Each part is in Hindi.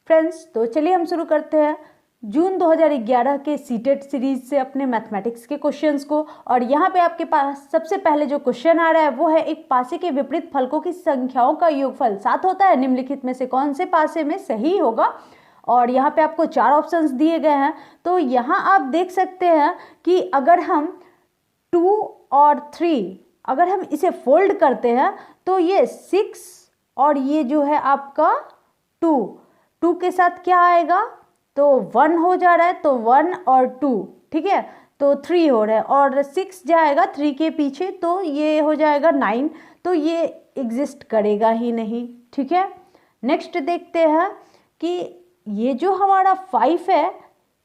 फ्रेंड्स, तो चलिए हम शुरू करते हैं जून 2011 के सीटेट सीरीज से अपने मैथमेटिक्स के क्वेश्चंस को। और यहाँ पे आपके पास सबसे पहले जो क्वेश्चन आ रहा है वो है एक पासे के विपरीत फलकों की संख्याओं का योगफल 7 होता है, निम्नलिखित में से कौन से पासे में सही होगा। और यहाँ पे आपको 4 ऑप्शंस दिए गए हैं। तो यहाँ आप देख सकते हैं कि अगर हम 2 और 3 अगर हम इसे फोल्ड करते हैं तो ये 6 और ये जो है आपका 2 के साथ क्या आएगा, तो 1 हो जा रहा है, तो 1 और 2, ठीक है, तो 3 हो रहा है और 6 जाएगा 3 के पीछे, तो ये हो जाएगा 9। तो ये एग्जिस्ट करेगा ही नहीं, ठीक है। नेक्स्ट देखते हैं कि ये जो हमारा 5 है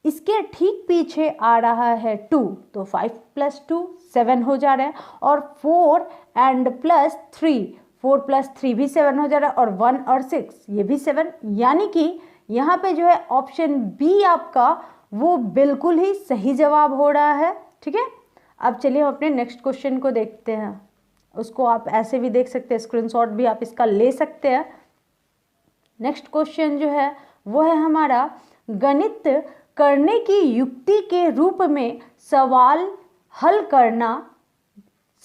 इसके ठीक पीछे आ रहा है 2, तो 5 + 2 7 हो जा रहा है। और 4 एंड प्लस 3, 4 + 3 भी 7 हो जा रहा है और 1 और 6 ये भी 7, यानी कि यहाँ पे जो है ऑप्शन बी आपका वो बिल्कुल ही सही जवाब हो रहा है, ठीक है। अब चलिए हम अपने नेक्स्ट क्वेश्चन को देखते हैं। उसको आप ऐसे भी देख सकते हैं, स्क्रीनशॉट भी आप इसका ले सकते हैं। नेक्स्ट क्वेश्चन जो है वो है हमारा, गणित करने की युक्ति के रूप में सवाल हल करना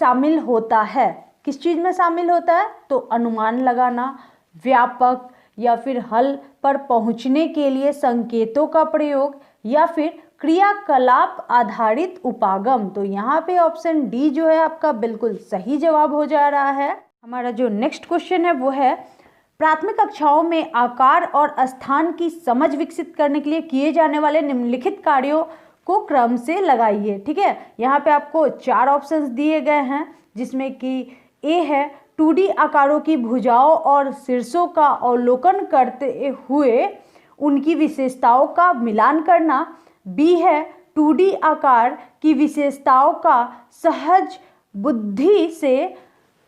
शामिल होता है। किस चीज़ में शामिल होता है, तो अनुमान लगाना, व्यापक या फिर हल पर पहुंचने के लिए संकेतों का प्रयोग, या फिर क्रियाकलाप आधारित उपागम। तो यहाँ पे ऑप्शन डी जो है आपका बिल्कुल सही जवाब हो जा रहा है। हमारा जो नेक्स्ट क्वेश्चन है वो है, प्राथमिक कक्षाओं में आकार और स्थान की समझ विकसित करने के लिए किए जाने वाले निम्नलिखित कार्यों को क्रम से लगाइए, ठीक है। यहाँ पे आपको 4 ऑप्शंस दिए गए हैं, जिसमें कि ए है 2D आकारों की भुजाओं और शीर्षों का अवलोकन करते हुए उनकी विशेषताओं का मिलान करना, बी है 2D आकार की विशेषताओं का सहज बुद्धि से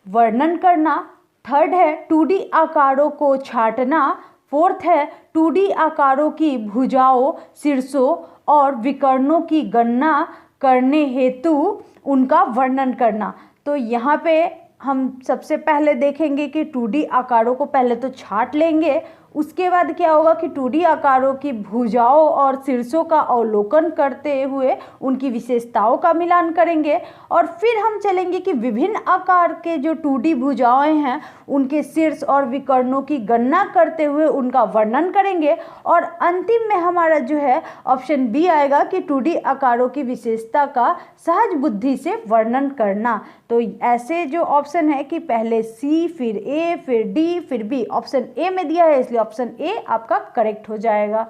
वर्णन करना, थर्ड है 2D आकारों को छांटना, फोर्थ है 2D आकारों की भुजाओं, शीर्षों और विकर्णों की गणना करने हेतु उनका वर्णन करना। तो यहाँ पे हम सबसे पहले देखेंगे कि 2D आकारों को पहले तो छांट लेंगे, उसके बाद क्या होगा कि 2D आकारों की भुजाओं और शीर्षों का अवलोकन करते हुए उनकी विशेषताओं का मिलान करेंगे, और फिर हम चलेंगे कि विभिन्न आकार के जो 2D भुजाएं हैं उनके शीर्ष और विकर्णों की गणना करते हुए उनका वर्णन करेंगे, और अंतिम में हमारा जो है ऑप्शन बी आएगा कि 2D आकारों की विशेषता का सहज बुद्धि से वर्णन करना। तो ऐसे जो ऑप्शन है कि पहले सी, फिर ए, फिर डी, फिर बी, ऑप्शन ए में दिया है, इसलिए ऑप्शन ए आपका करेक्ट हो जाएगा,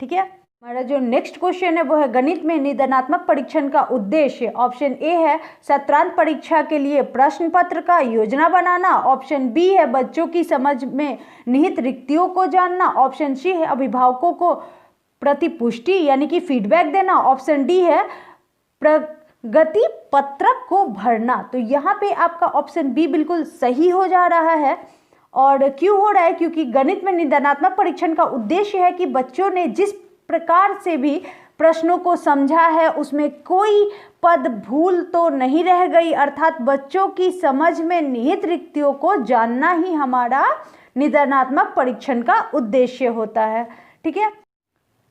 ठीक है। हमारा जो नेक्स्ट क्वेश्चन है वो है, गणित में निदानात्मक परीक्षण का उद्देश्य। ऑप्शन ए है सत्रांत परीक्षा के लिए प्रश्न पत्र का योजना बनाना, ऑप्शन बी है बच्चों की समझ में निहित रिक्तियों को जानना, ऑप्शन सी है अभिभावकों को प्रतिपुष्टि यानी कि फीडबैक देना, ऑप्शन डी है प्रगति पत्रक को भरना। तो यहाँ पे आपका ऑप्शन बी बिल्कुल सही हो जा रहा है। और क्यों हो रहा है, क्योंकि गणित में निदानात्मक परीक्षण का उद्देश्य है कि बच्चों ने जिस प्रकार से भी प्रश्नों को समझा है उसमें कोई पद भूल तो नहीं रह गई, अर्थात बच्चों की समझ में निहित रिक्तियों को जानना ही हमारा निदानात्मक परीक्षण का उद्देश्य होता है, ठीक है।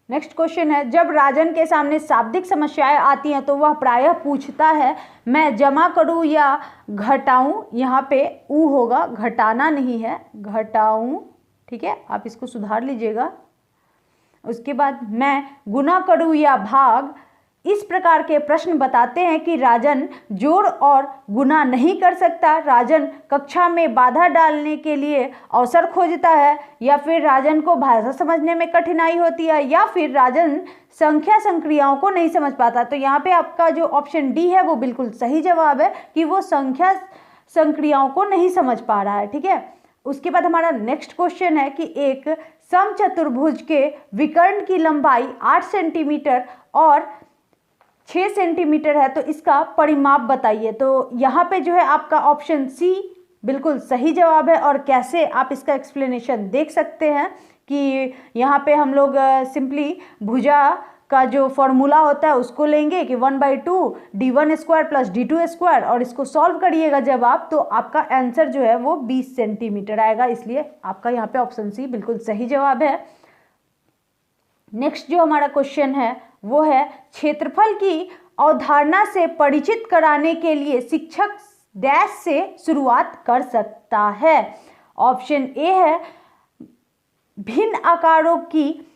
नेक्स्ट क्वेश्चन है, जब राजन के सामने शाब्दिक समस्याएं आती हैं तो वह प्रायः पूछता है मैं जमा करूं या घटाऊं। यहाँ पे ऊ होगा, घटाना नहीं है, घटाऊं, ठीक है, आप इसको सुधार लीजिएगा। उसके बाद मैं गुना करूं या भाग। इस प्रकार के प्रश्न बताते हैं कि राजन जोड़ और गुना नहीं कर सकता, राजन कक्षा में बाधा डालने के लिए अवसर खोजता है, या फिर राजन को भाषा समझने में कठिनाई होती है, या फिर राजन संख्या संक्रियाओं को नहीं समझ पाता। तो यहाँ पे आपका जो ऑप्शन डी है वो बिल्कुल सही जवाब है कि वो संख्या संक्रियाओं को नहीं समझ पा रहा है, ठीक है। उसके बाद हमारा नेक्स्ट क्वेश्चन है कि एक समचतुर्भुज के विकर्ण की लंबाई 8 सेंटीमीटर और 6 सेंटीमीटर है, तो इसका परिमाप बताइए। तो यहाँ पे जो है आपका ऑप्शन सी बिल्कुल सही जवाब है। और कैसे आप इसका एक्सप्लेनेशन देख सकते हैं कि यहाँ पे हम लोग सिंपली भुजा का जो फॉर्मूला होता है उसको लेंगे कि 1/2 d1² + d2², और इसको सॉल्व करिएगा जब आप, तो आपका आंसर जो है वो 20 सेंटीमीटर आएगा, इसलिए आपका यहाँ पे ऑप्शन सी बिल्कुल सही जवाब है। नेक्स्ट जो हमारा क्वेश्चन है वो है क्षेत्रफल की अवधारणा से परिचित कराने के लिए शिक्षक डैश से शुरुआत कर सकता है। ऑप्शन ए है भिन्न आकारों की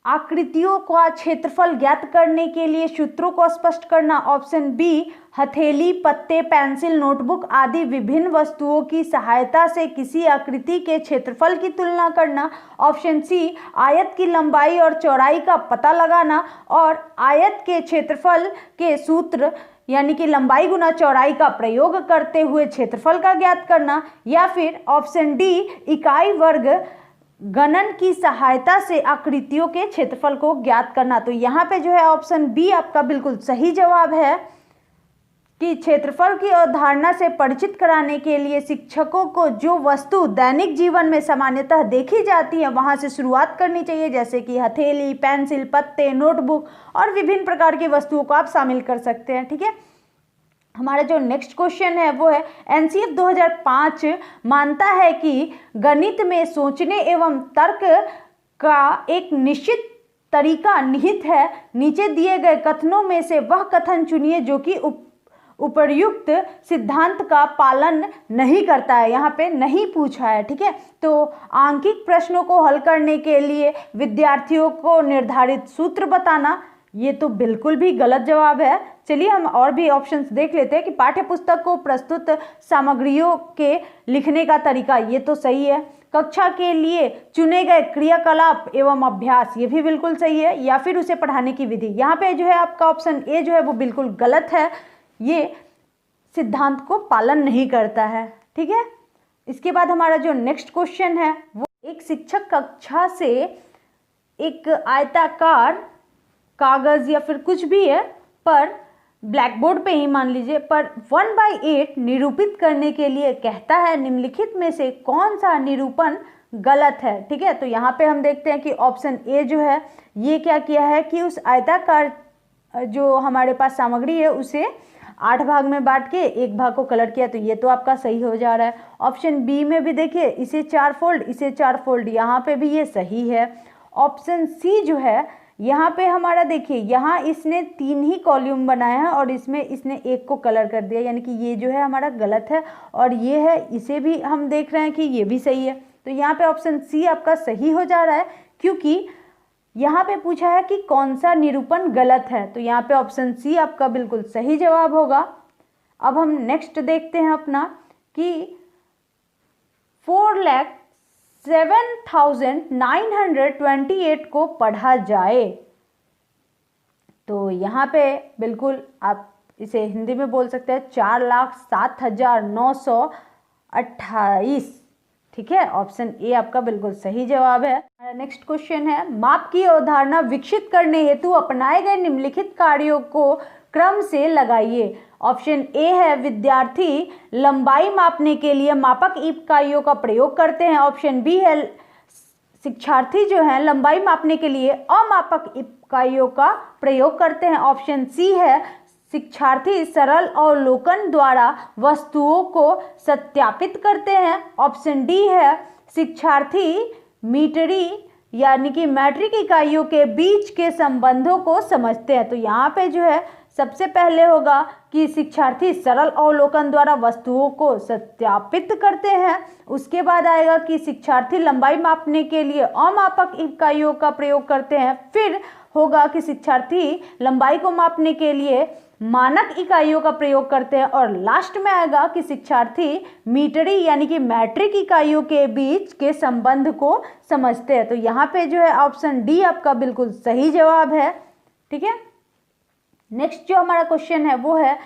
आकृतियों का क्षेत्रफल ज्ञात करने के लिए सूत्रों को स्पष्ट करना। ऑप्शन बी हथेली, पत्ते, पेंसिल, नोटबुक आदि विभिन्न वस्तुओं की सहायता से किसी आकृति के क्षेत्रफल की तुलना करना। ऑप्शन सी आयत की लंबाई और चौड़ाई का पता लगाना और आयत के क्षेत्रफल के सूत्र यानी कि लंबाई गुना चौड़ाई का प्रयोग करते हुए क्षेत्रफल का ज्ञात करना। या फिर ऑप्शन डी इकाई वर्ग गणन की सहायता से आकृतियों के क्षेत्रफल को ज्ञात करना। तो यहाँ पे जो है ऑप्शन बी आपका बिल्कुल सही जवाब है कि क्षेत्रफल की अवधारणा से परिचित कराने के लिए शिक्षकों को जो वस्तु दैनिक जीवन में सामान्यतः देखी जाती है वहां से शुरुआत करनी चाहिए, जैसे कि हथेली, पेंसिल, पत्ते, नोटबुक और विभिन्न प्रकार की वस्तुओं को आप शामिल कर सकते हैं। ठीक है, हमारा जो नेक्स्ट क्वेश्चन है वो है एनसीएफ 2005 मानता है कि गणित में सोचने एवं तर्क का एक निश्चित तरीका निहित है। नीचे दिए गए कथनों में से वह कथन चुनिए जो कि उपर्युक्त सिद्धांत का पालन नहीं करता है। यहाँ पे नहीं पूछा है। ठीक है, तो आंकिक प्रश्नों को हल करने के लिए विद्यार्थियों को निर्धारित सूत्र बताना, ये तो बिल्कुल भी गलत जवाब है। चलिए हम और भी ऑप्शंस देख लेते हैं कि पाठ्य पुस्तक को प्रस्तुत सामग्रियों के लिखने का तरीका, ये तो सही है। कक्षा के लिए चुने गए क्रियाकलाप एवं अभ्यास, ये भी बिल्कुल सही है। या फिर उसे पढ़ाने की विधि, यहाँ पे जो है आपका ऑप्शन ए जो है वो बिल्कुल गलत है, ये सिद्धांत को पालन नहीं करता है। ठीक है, इसके बाद हमारा जो नेक्स्ट क्वेश्चन है वो एक शिक्षक कक्षा से एक आयताकार कागज या फिर कुछ भी है पर ब्लैक बोर्ड पे ही मान लीजिए पर 1/8 निरूपित करने के लिए कहता है, निम्नलिखित में से कौन सा निरूपण गलत है। ठीक है, तो यहाँ पे हम देखते हैं कि ऑप्शन ए जो है ये क्या किया है कि उस आयताकार जो हमारे पास सामग्री है उसे 8 भाग में बांट के एक भाग को कलर किया, तो ये तो आपका सही हो जा रहा है। ऑप्शन बी में भी देखिए इसे 4 फोल्ड, इसे 4 फोल्ड, यहाँ पे भी ये सही है। ऑप्शन सी जो है यहाँ पे हमारा देखिए यहाँ इसने 3 ही कॉलम बनाया है और इसमें इसने एक को कलर कर दिया, यानी कि ये जो है हमारा गलत है। और ये है, इसे भी हम देख रहे हैं कि ये भी सही है। तो यहाँ पे ऑप्शन सी आपका सही हो जा रहा है, क्योंकि यहाँ पे पूछा है कि कौन सा निरूपण गलत है। तो यहाँ पे ऑप्शन सी आपका बिल्कुल सही जवाब होगा। अब हम नेक्स्ट देखते हैं अपना कि 4,07,928 को पढ़ा जाए। तो यहाँ पे बिल्कुल आप इसे हिंदी में बोल सकते हैं 4,07,928। ठीक है, ऑप्शन ए आपका बिल्कुल सही जवाब है। नेक्स्ट क्वेश्चन है माप की अवधारणा विकसित करने हेतु अपनाए गए निम्नलिखित कार्यों को क्रम से लगाइए। ऑप्शन ए है विद्यार्थी लंबाई मापने के लिए मापक इकाइयों का प्रयोग करते हैं। ऑप्शन बी है शिक्षार्थी जो है लंबाई मापने के लिए अमापक इकाइयों का प्रयोग करते हैं। ऑप्शन सी है शिक्षार्थी सरल अवलोकन द्वारा वस्तुओं को सत्यापित करते हैं। ऑप्शन डी है शिक्षार्थी मीटरी यानी कि मैट्रिक इकाइयों के बीच के संबंधों को समझते हैं। तो यहाँ पे जो है सबसे पहले होगा कि शिक्षार्थी सरल अवलोकन द्वारा वस्तुओं को सत्यापित करते हैं। उसके बाद आएगा कि शिक्षार्थी लंबाई मापने के लिए अमापक इकाइयों का प्रयोग करते हैं। फिर होगा कि शिक्षार्थी लंबाई को मापने के लिए मानक इकाइयों का प्रयोग करते हैं। और लास्ट में आएगा कि शिक्षार्थी मीटरी यानी कि मैट्रिक इकाइयों के बीच के संबंध को समझते हैं। तो यहाँ पे जो है ऑप्शन डी आपका बिल्कुल सही जवाब है। ठीक है, नेक्स्ट जो हमारा क्वेश्चन है वो है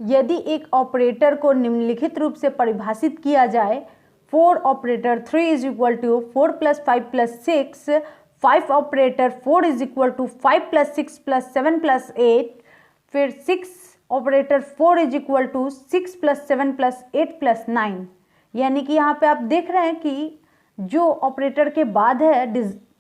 यदि एक ऑपरेटर को निम्नलिखित रूप से परिभाषित किया जाए 4 operator 3 is equal to 4 + 5 + 6, 5 operator 4 is equal to 5 + 6 + 7 + 8, फिर 6 ऑपरेटर 4 इज इक्वल टू 6 + 7 + 8 + 9। यानी कि यहाँ पे आप देख रहे हैं कि जो ऑपरेटर के बाद है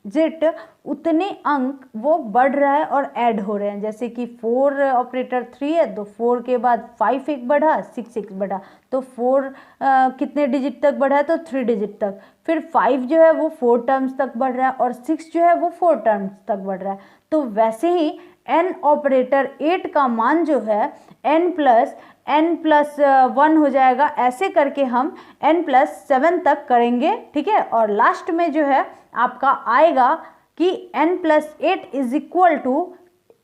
डिजिट उतने अंक वो बढ़ रहा है और ऐड हो रहे हैं। जैसे कि 4 ऑपरेटर 3 है तो 4 के बाद 5 एक बढ़ा, 6 एक बढ़ा, तो 4 कितने डिजिट तक बढ़ा है तो 3 डिजिट तक। फिर 5 जो है वो 4 टर्म्स तक बढ़ रहा है और 6 जो है वो 4 टर्म्स तक बढ़ रहा है। तो वैसे ही n ऑपरेटर 8 का मान जो है n प्लस 1 हो जाएगा। ऐसे करके हम n प्लस 7 तक करेंगे, ठीक है। और लास्ट में जो है आपका आएगा कि n plus 8 is equal to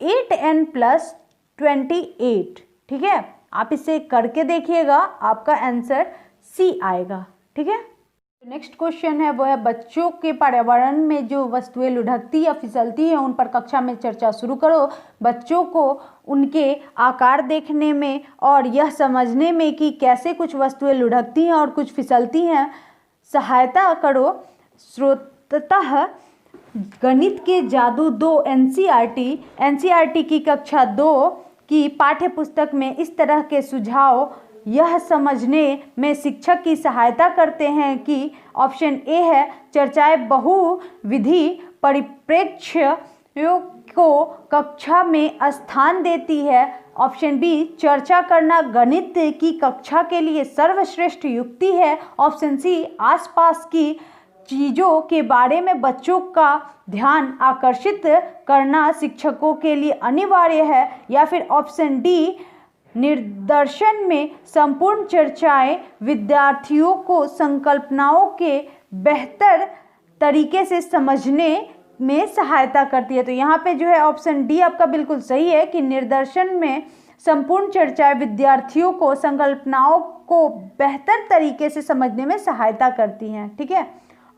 8n plus 28, ठीक है। आप इसे करके देखिएगा, आपका आंसर C आएगा, ठीक है। नेक्स्ट क्वेश्चन है वो है बच्चों के पर्यावरण में जो वस्तुएं लुढ़कती या फिसलती हैं उन पर कक्षा में चर्चा शुरू करो। बच्चों को उनके आकार देखने में और यह समझने में कि कैसे कुछ वस्तुएं लुढ़कती हैं और कुछ फिसलती हैं सहायता करो। स्रोततः गणित के जादू 2 एनसीईआरटी की कक्षा 2 की पाठ्य पुस्तक में इस तरह के सुझाव यह समझने में शिक्षक की सहायता करते हैं कि ऑप्शन ए है चर्चाएं बहुविधि परिप्रेक्ष्य को कक्षा में स्थान देती है। ऑप्शन बी चर्चा करना गणित की कक्षा के लिए सर्वश्रेष्ठ युक्ति है। ऑप्शन सी आसपास की चीज़ों के बारे में बच्चों का ध्यान आकर्षित करना शिक्षकों के लिए अनिवार्य है। या फिर ऑप्शन डी निर्देशन में संपूर्ण चर्चाएं विद्यार्थियों को संकल्पनाओं के बेहतर तरीके से समझने में सहायता करती है। तो यहाँ पे जो है ऑप्शन डी आपका बिल्कुल सही है कि निर्देशन में संपूर्ण चर्चाएं विद्यार्थियों को संकल्पनाओं को बेहतर तरीके से समझने में सहायता करती हैं, ठीक है।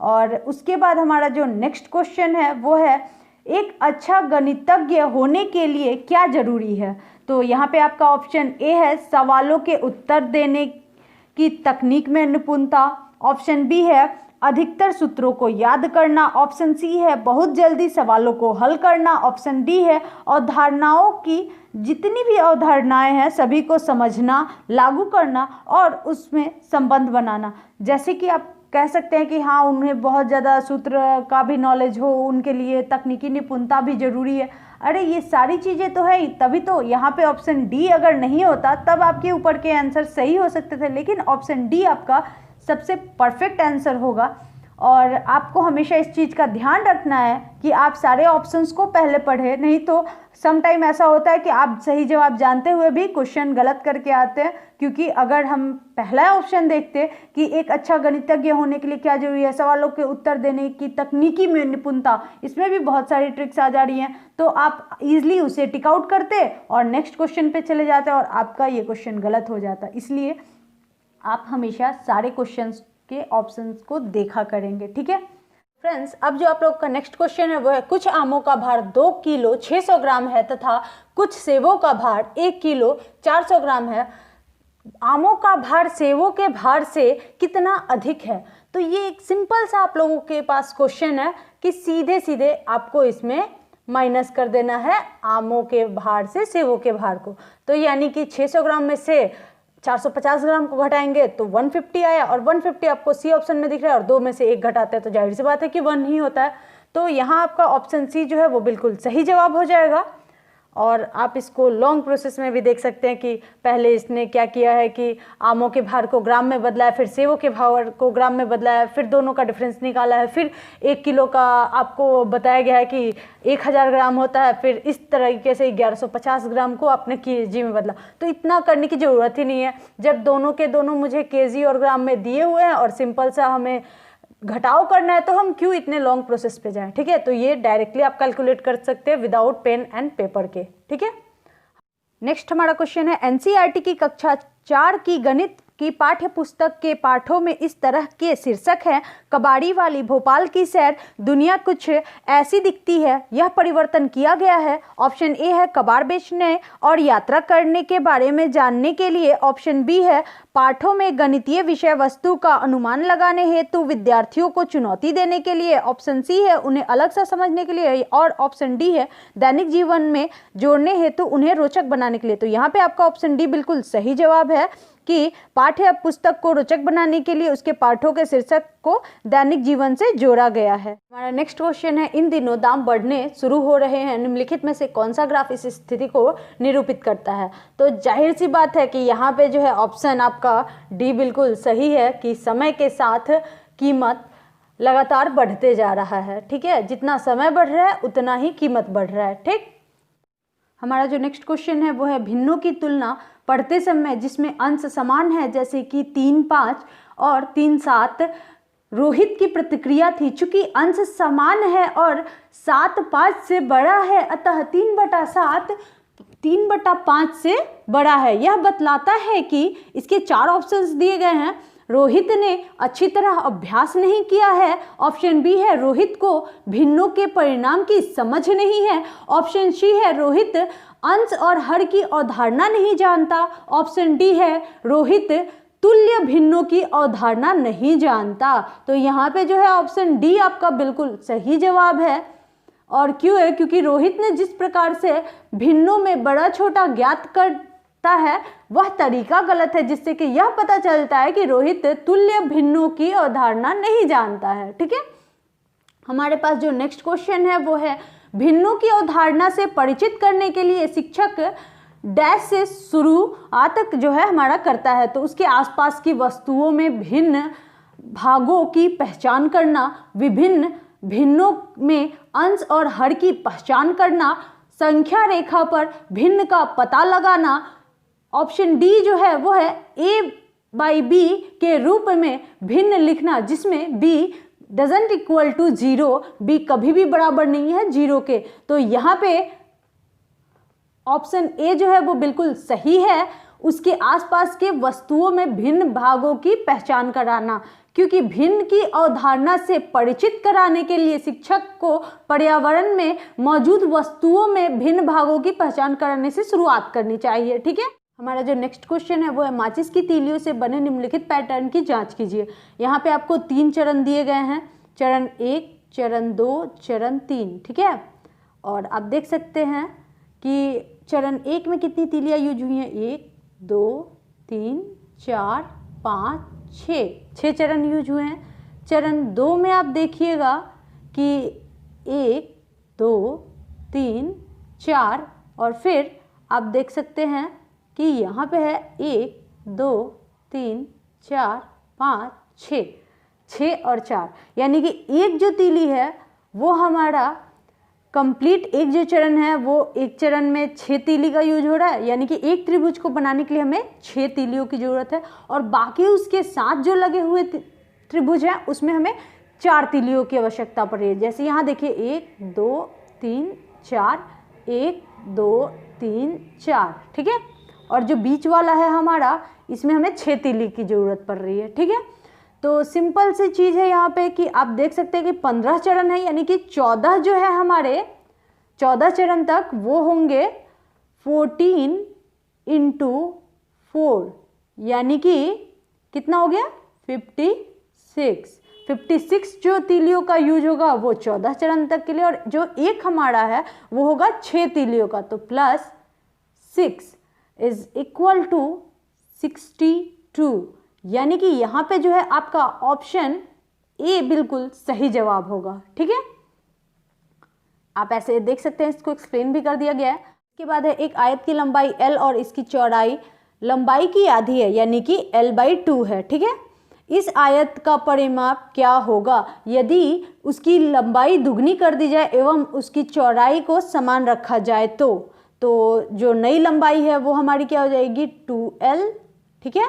और उसके बाद हमारा जो नेक्स्ट क्वेश्चन है वो है एक अच्छा गणितज्ञ होने के लिए क्या जरूरी है। तो यहाँ पे आपका ऑप्शन ए है सवालों के उत्तर देने की तकनीक में निपुणता। ऑप्शन बी है अधिकतर सूत्रों को याद करना। ऑप्शन सी है बहुत जल्दी सवालों को हल करना। ऑप्शन डी है अवधारणाओं की जितनी भी अवधारणाएं हैं सभी को समझना, लागू करना और उसमें संबंध बनाना। जैसे कि आप कह सकते हैं कि हाँ उन्हें बहुत ज़्यादा सूत्र का भी नॉलेज हो, उनके लिए तकनीकी निपुणता भी ज़रूरी है। अरे ये सारी चीज़ें तो है ही, तभी तो यहाँ पे ऑप्शन डी अगर नहीं होता तब आपके ऊपर के आंसर सही हो सकते थे, लेकिन ऑप्शन डी आपका सबसे परफेक्ट आंसर होगा। और आपको हमेशा इस चीज़ का ध्यान रखना है कि आप सारे ऑप्शंस को पहले पढ़ें, नहीं तो सम टाइम ऐसा होता है कि आप सही जवाब जानते हुए भी क्वेश्चन गलत करके आते हैं। क्योंकि अगर हम पहला ऑप्शन देखते कि एक अच्छा गणितज्ञ होने के लिए क्या जरूरी है, सवालों के उत्तर देने की तकनीकी में निपुणता, इसमें भी बहुत सारी ट्रिक्स आ जा रही हैं, तो आप इजीली उसे टिक आउट करते और नेक्स्ट क्वेश्चन पे चले जाते और आपका ये क्वेश्चन गलत हो जाता। इसलिए आप हमेशा सारे क्वेश्चंस के ऑप्शंस को देखा करेंगे, ठीक है फ्रेंड्स। अब जो आप लोग का नेक्स्ट क्वेश्चन है वो है कुछ आमों का भार 2 किलो 600 ग्राम है तथा कुछ सेबों का भार 1 किलो 400 ग्राम है। आमों का भार सेबों के भार से कितना अधिक है। तो ये एक सिंपल सा आप लोगों के पास क्वेश्चन है कि सीधे सीधे आपको इसमें माइनस कर देना है आमों के भार से सेबों के भार को। तो यानी कि 600 ग्राम में से 450 ग्राम को घटाएंगे तो 150 आया, और 150 आपको सी ऑप्शन में दिख रहा है और 2 में से 1 घटाते हैं तो जाहिर सी बात है कि 1 ही होता है। तो यहाँ आपका ऑप्शन सी जो है वो बिल्कुल सही जवाब हो जाएगा। और आप इसको लॉन्ग प्रोसेस में भी देख सकते हैं कि पहले इसने क्या किया है कि आमों के भार को ग्राम में बदला है, फिर सेबों के भार को ग्राम में बदला है, फिर दोनों का डिफरेंस निकाला है, फिर 1 किलो का आपको बताया गया है कि 1000 ग्राम होता है, फिर इस तरीके से 1150 ग्राम को आपने केजी में बदला। तो इतना करने की ज़रूरत ही नहीं है, जब दोनों के दोनों मुझे केजी और ग्राम में दिए हुए हैं और सिंपल सा हमें घटाव करना है तो हम क्यों इतने लॉन्ग प्रोसेस पे जाएं, ठीक है। तो ये डायरेक्टली आप कैलकुलेट कर सकते हैं विदाउट पेन एंड पेपर के, ठीक है। नेक्स्ट हमारा क्वेश्चन है एनसीईआरटी की कक्षा 4 की गणित की पाठ्य पुस्तक के पाठों में इस तरह के शीर्षक हैं कबाड़ी वाली भोपाल की सैर, दुनिया कुछ ऐसी दिखती है, यह परिवर्तन किया गया है। ऑप्शन ए है कबाड़ बेचने और यात्रा करने के बारे में जानने के लिए। ऑप्शन बी है पाठों में गणितीय विषय वस्तु का अनुमान लगाने हेतु विद्यार्थियों को चुनौती देने के लिए। ऑप्शन सी है उन्हें अलग सा समझने के लिए, और ऑप्शन डी है दैनिक जीवन में जोड़ने हेतु उन्हें रोचक बनाने के लिए। तो यहाँ पे आपका ऑप्शन डी बिल्कुल सही जवाब है कि पाठ्य पुस्तक को रोचक बनाने के लिए उसके पाठों के शीर्षक को दैनिक जीवन से जोड़ा गया है। हमारा नेक्स्ट क्वेश्चन है, इन दिनों दाम बढ़ने शुरू हो रहे हैं, निम्नलिखित में से कौन सा ग्राफ इस स्थिति को निरूपित करता है? तो जाहिर सी बात है कि यहाँ पे जो है ऑप्शन आपका डी बिल्कुल सही है कि समय के साथ कीमत लगातार बढ़ते जा रहा है। ठीक है, जितना समय बढ़ रहा है उतना ही कीमत बढ़ रहा है। ठीक, हमारा जो नेक्स्ट क्वेश्चन है वो है, भिन्नों की तुलना पढ़ते समय जिसमें अंश समान है जैसे कि 3-5 और 3-7, रोहित की प्रतिक्रिया थी, चूंकि अंश समान है और 7-5 से बड़ा है अतः 3/7 3/5 से बड़ा है। यह बतलाता है कि इसके 4 ऑप्शंस दिए गए हैं। रोहित ने अच्छी तरह अभ्यास नहीं किया है, ऑप्शन बी है रोहित को भिन्नों के परिणाम की समझ नहीं है, ऑप्शन सी है रोहित अंश और हर की अवधारणा नहीं जानता, ऑप्शन डी है रोहित तुल्य भिन्नों की अवधारणा नहीं जानता। तो यहाँ पे जो है ऑप्शन डी आपका बिल्कुल सही जवाब है। और क्यों है? क्योंकि रोहित ने जिस प्रकार से भिन्नों में बड़ा छोटा ज्ञात करता है वह तरीका गलत है, जिससे कि यह पता चलता है कि रोहित तुल्य भिन्नों की अवधारणा नहीं जानता है। ठीक है, हमारे पास जो नेक्स्ट क्वेश्चन है वो है, भिन्नों की अवधारणा से परिचित करने के लिए शिक्षक डैश से शुरुआत जो है हमारा करता है। तो उसके आसपास की वस्तुओं में भिन्न भागों की पहचान करना, विभिन्न भिन्नों में अंश और हर की पहचान करना, संख्या रेखा पर भिन्न का पता लगाना, ऑप्शन डी जो है वो है a/b के रूप में भिन्न लिखना, जिसमें b doesn't equal to 0, b कभी भी बराबर नहीं है 0 के। तो यहाँ पे ऑप्शन ए जो है वो बिल्कुल सही है, उसके आसपास के वस्तुओं में भिन्न भागों की पहचान कराना, क्योंकि भिन्न की अवधारणा से परिचित कराने के लिए शिक्षक को पर्यावरण में मौजूद वस्तुओं में भिन्न भागों की पहचान कराने से शुरुआत करनी चाहिए। ठीक है, हमारा जो नेक्स्ट क्वेश्चन है वो है, माचिस की तीलियों से बने निम्नलिखित पैटर्न की जांच कीजिए। यहाँ पे आपको 3 चरण दिए गए हैं, चरण 1, चरण 2, चरण 3। ठीक है, और आप देख सकते हैं कि चरण 1 में कितनी तीलियाँ यूज हुई हैं, 1, 2, 3, 4, 5, 6 चरण यूज हुए हैं। चरण 2 में आप देखिएगा कि 1, 2, 3, 4 और फिर आप देख सकते हैं कि यहाँ पे है 1, 2, 3, 4, 5, 6 और 4, यानी कि एक जो तीली है वो हमारा कंप्लीट, एक जो चरण है वो एक चरण में 6 तीली का यूज हो रहा है, यानी कि एक त्रिभुज को बनाने के लिए हमें 6 तीलियों की जरूरत है, और बाकी उसके साथ जो लगे हुए त्रिभुज हैं उसमें हमें 4 तीलियों की आवश्यकता पड़ रही है। जैसे यहाँ देखिए 1, 2, 3, 4, 1, 2, 3, 4। ठीक है, और जो बीच वाला है हमारा, इसमें हमें 6 तीली की जरूरत पड़ रही है। ठीक है, तो सिंपल सी चीज़ है यहाँ पे कि आप देख सकते हैं कि 15 चरण है, यानी कि 14 जो है हमारे 14 चरण तक वो होंगे 14 × 4, यानी कि कितना हो गया 56 जो तीलियों का यूज होगा वो 14 चरण तक के लिए, और जो एक हमारा है वो होगा 6 तीलियों का। तो +6 = 62, यानी कि यहाँ पे जो है आपका ऑप्शन ए बिल्कुल सही जवाब होगा। ठीक है, आप ऐसे देख सकते हैं, इसको एक्सप्लेन भी कर दिया गया है। इसके बाद है, एक आयत की लंबाई l और इसकी चौड़ाई लंबाई की आधी है, यानी कि l/2 है। ठीक है, इस आयत का परिमाप क्या होगा यदि उसकी लंबाई दुगनी कर दी जाए एवं उसकी चौड़ाई को समान रखा जाए? तो जो नई लंबाई है वो हमारी क्या हो जाएगी 2l। ठीक है,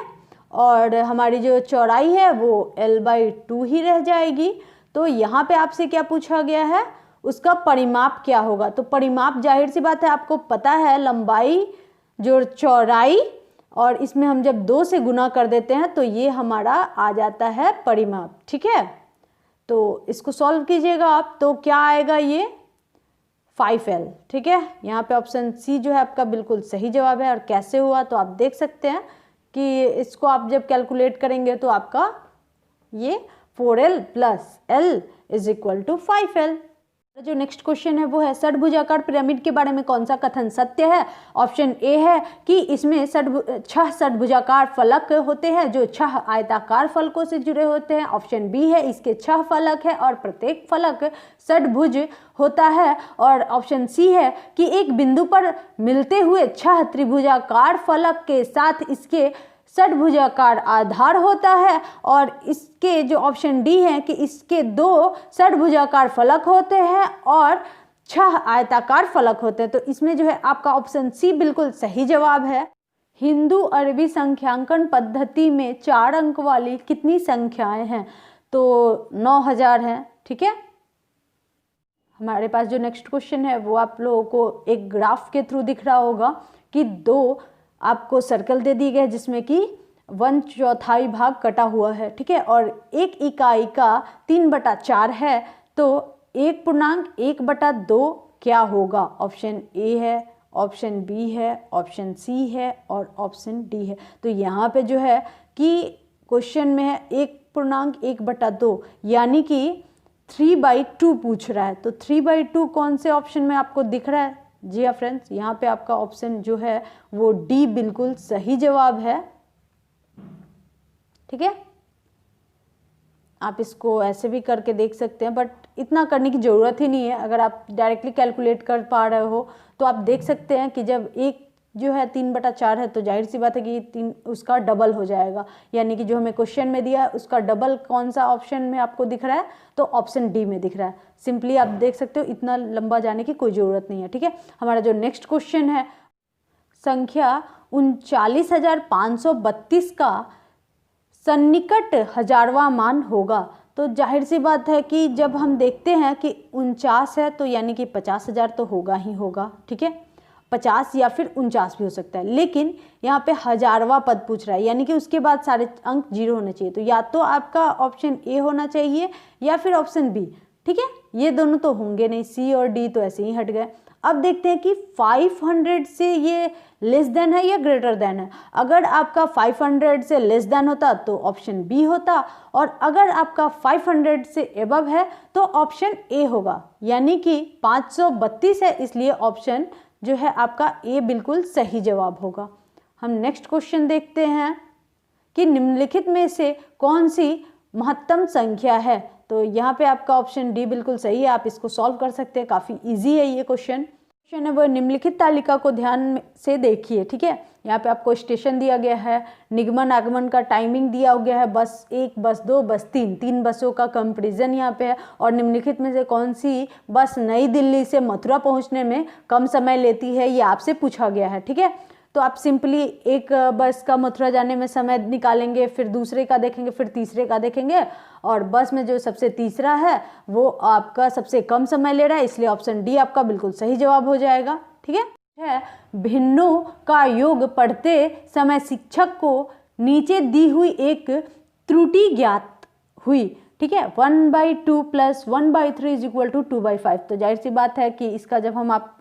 और हमारी जो चौड़ाई है वो l/2 ही रह जाएगी। तो यहाँ पे आपसे क्या पूछा गया है, उसका परिमाप क्या होगा? तो परिमाप जाहिर सी बात है आपको पता है, लंबाई जो चौड़ाई, और इसमें हम जब 2 से गुना कर देते हैं तो ये हमारा आ जाता है परिमाप। ठीक है, तो इसको सॉल्व कीजिएगा आप, तो क्या आएगा ये 5l। ठीक है, यहाँ पे ऑप्शन सी जो है आपका बिल्कुल सही जवाब है। और कैसे हुआ तो आप देख सकते हैं कि इसको आप जब कैलकुलेट करेंगे तो आपका ये 4l + l = 5l। जो नेक्स्ट क्वेश्चन है वो है षड्भुजाकार पिरामिड के बारे में कौन सा कथन सत्य है। ऑप्शन ए है कि इसमें 6 षड्भुजाकार फलक होते हैं जो 6 आयताकार फलकों से जुड़े होते हैं। ऑप्शन बी है इसके 6 फलक है और प्रत्येक फलक षड्भुज होता है। और ऑप्शन सी है कि एक बिंदु पर मिलते हुए 6 त्रिभुजाकार फलक के साथ इसके षड्भुजाकार आधार होता है। और इसके जो ऑप्शन डी है कि इसके 2 षड्भुजाकार फलक होते हैं और 6 आयताकार फलक होते हैं। तो इसमें जो है आपका ऑप्शन सी बिल्कुल सही जवाब है। हिंदू अरबी संख्यांकन पद्धति में 4 अंक वाली कितनी संख्याएं हैं? तो 9000 हैं। ठीक है, हमारे पास जो नेक्स्ट क्वेश्चन है वो आप लोगों को एक ग्राफ के थ्रू दिख रहा होगा कि 2 आपको सर्कल दे दी गए जिसमें कि 1/4 भाग कटा हुआ है। ठीक है, और एक इकाई का 3/4 है तो 1.1/2 क्या होगा? ऑप्शन ए है, ऑप्शन बी है, ऑप्शन सी है और ऑप्शन डी है। तो यहाँ पे जो है कि क्वेश्चन में है 1.1/2 यानी कि 3/2 पूछ रहा है। तो 3/2 कौन से ऑप्शन में आपको दिख रहा है? जी हाँ फ्रेंड्स, यहाँ पे आपका ऑप्शन जो है वो डी बिल्कुल सही जवाब है। ठीक है, आप इसको ऐसे भी करके देख सकते हैं बट इतना करने की ज़रूरत ही नहीं है। अगर आप डायरेक्टली कैलकुलेट कर पा रहे हो तो आप देख सकते हैं कि जब एक जो है 3/4 है तो जाहिर सी बात है कि 3 उसका डबल हो जाएगा, यानी कि जो हमें क्वेश्चन में दिया है उसका डबल कौन सा ऑप्शन में आपको दिख रहा है? तो ऑप्शन डी में दिख रहा है। सिंपली आप देख सकते हो, इतना लंबा जाने की कोई ज़रूरत नहीं है। ठीक है, हमारा जो नेक्स्ट क्वेश्चन है संख्या 39,532 का सन्निकट हजारवां मान होगा। तो जाहिर सी बात है कि जब हम देखते हैं कि 49 है तो यानी कि 50,000 तो होगा ही होगा। ठीक है, 50 या फिर 49 भी हो सकता है, लेकिन यहाँ पे हजारवां पद पूछ रहा है यानी कि उसके बाद सारे अंक 0 होने चाहिए। तो या तो आपका ऑप्शन ए होना चाहिए या फिर ऑप्शन बी। ठीक है, ये दोनों तो होंगे नहीं, सी और डी तो ऐसे ही हट गए। अब देखते हैं कि 500 से ये लेस देन है या ग्रेटर देन है। अगर आपका 500 से लेस देन होता तो ऑप्शन बी होता, और अगर आपका 500 से एबव है तो ऑप्शन ए होगा, यानी कि 532 है, इसलिए ऑप्शन जो है आपका ए बिल्कुल सही जवाब होगा। हम नेक्स्ट क्वेश्चन देखते हैं कि निम्नलिखित में से कौन सी महत्तम संख्या है। तो यहाँ पे आपका ऑप्शन डी बिल्कुल सही है, आप इसको सॉल्व कर सकते हैं, काफ़ी इजी है ये क्वेश्चन है। वो निम्नलिखित तालिका को ध्यान से देखिए। ठीक है, यहाँ पे आपको स्टेशन दिया गया है, निगमन आगमन का टाइमिंग दिया गया है, बस 1, बस 2, बस 3 बसों का कंपैरिजन यहाँ पे है, और निम्नलिखित में से कौन सी बस नई दिल्ली से मथुरा पहुँचने में कम समय लेती है, ये आपसे पूछा गया है। ठीक है, तो आप सिंपली एक बस का मथुरा जाने में समय निकालेंगे, फिर दूसरे का देखेंगे, फिर तीसरे का देखेंगे, और बस में जो सबसे तीसरा है वो आपका सबसे कम समय ले रहा है, इसलिए ऑप्शन डी आपका बिल्कुल सही जवाब हो जाएगा। ठीक है, भिन्नों का योग पढ़ते समय शिक्षक को नीचे दी हुई एक त्रुटि ज्ञात हुई। ठीक है, 1/2 + 1/3 = 2/5। तो जाहिर सी बात है कि इसका जब हम आप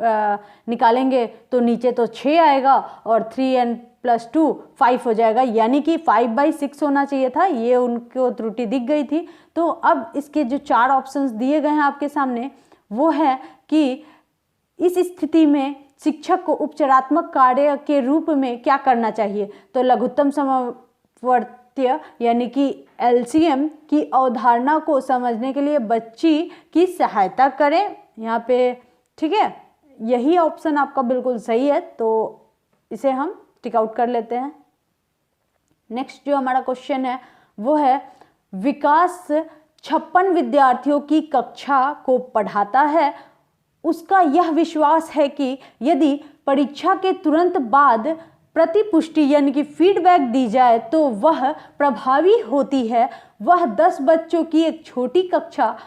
निकालेंगे तो नीचे तो 6 आएगा और 3n + 2 5 हो जाएगा, यानी कि 5/6 होना चाहिए था, ये उनको त्रुटि दिख गई थी। तो अब इसके जो 4 ऑप्शंस दिए गए हैं आपके सामने वो है कि इस स्थिति में शिक्षक को उपचारात्मक कार्य के रूप में क्या करना चाहिए। तो लघुत्तम समवर्ती यानी कि एलसीएम की अवधारणा को समझने के लिए बच्ची की सहायता करें यहाँ पे। ठीक है, यही ऑप्शन आपका बिल्कुल सही है, तो इसे हम टिक आउट कर लेते हैं। नेक्स्ट जो हमारा क्वेश्चन है वो है विकास 56 विद्यार्थियों की कक्षा को पढ़ाता है। उसका यह विश्वास है कि यदि परीक्षा के तुरंत बाद प्रतिपुष्टि यानी कि फीडबैक दी जाए तो वह प्रभावी होती है। वह 10 बच्चों की एक छोटी कक्षा